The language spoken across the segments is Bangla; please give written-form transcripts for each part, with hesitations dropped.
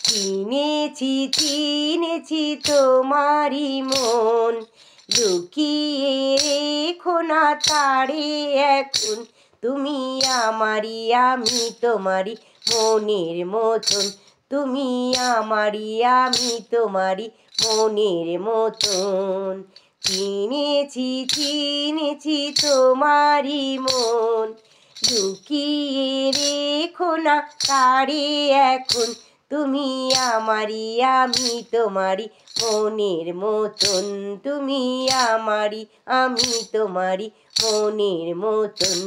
চিনেছি চিনেছি তোমারই মন, লুকিয়ে রেখো না তারে এখন। তুমি আমারই আমি তোমারই মনের মতন, তুমি আমারই আমি তোমারই মনের মতন। চিনেছি চিনেছি তোমারই মন, লুকিয়ে রেখো না তারে এখন। তুমি আমারই আমি তোমারই মনের মতন, তুমি আমারই আমি তোমারই মনের মতন।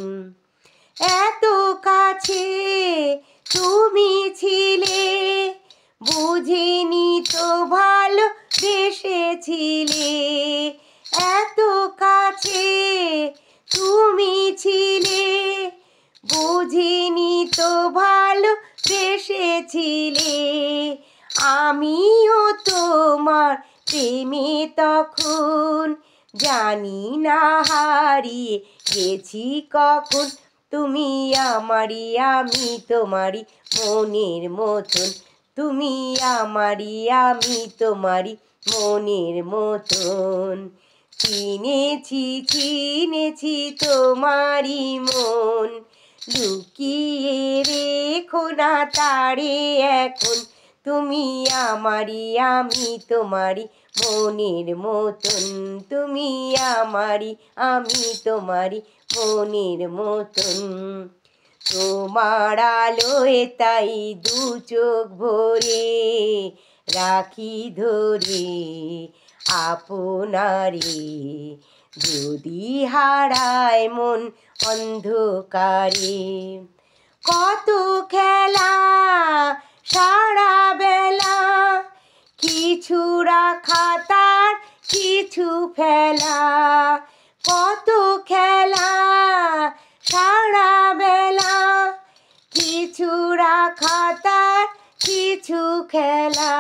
এত কাছে তুমি ছিলে, বুঝিনি তো ভালোবেসেছিলে। এত কাছে তুমি ছিলে, বুঝিনি তো ভালোবেসেছিলে। আমিও তোমার প্রেমে তখন, জানি না হারিয়ে গেছি কখন। তুমি আমারই আমি তোমারই মনের মতন, তুমি আমারই আমি তোমারই মনের মতন। চিনেছি চিনেছি তোমারই মন, লুকিয়ে রেখো না তারে এখন। তুমি আমারই আমি তোমারই মনের মতন, তুমি আমারই আমি তোমারই মনের মতন। তোমার আলোয় তাই দু চোখ ভরে রাখি ধরে আপনারে। যদি হারায় মন অন্ধকারে, কত খেলা সারা বেলা, কিছু রাখা তার কিছু ফেলা। কত খেলা সারা বেলা, কিছু রাখা তার কিছু খেলা।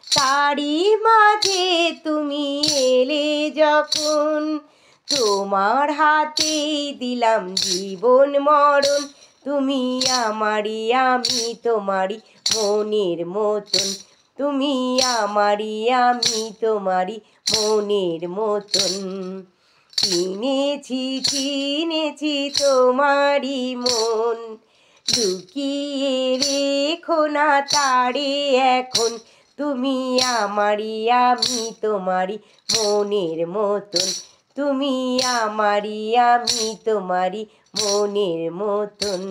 তারই মাঝে তুমি এলে যখন, তোমার হাতেই দিলাম জীবন মরণ। তুমি আমারই আমি তোমারই মনের মতন, তুমি আমারই আমি তোমারই মনের মতন। চিনেছি চিনেছি তোমারই মন, লুকিয়ে রেখো না তারে এখন। তুমি আমারই আমি তোমারই মনের মতন, তুমি আমারই আমি তোমারই মনের মতন।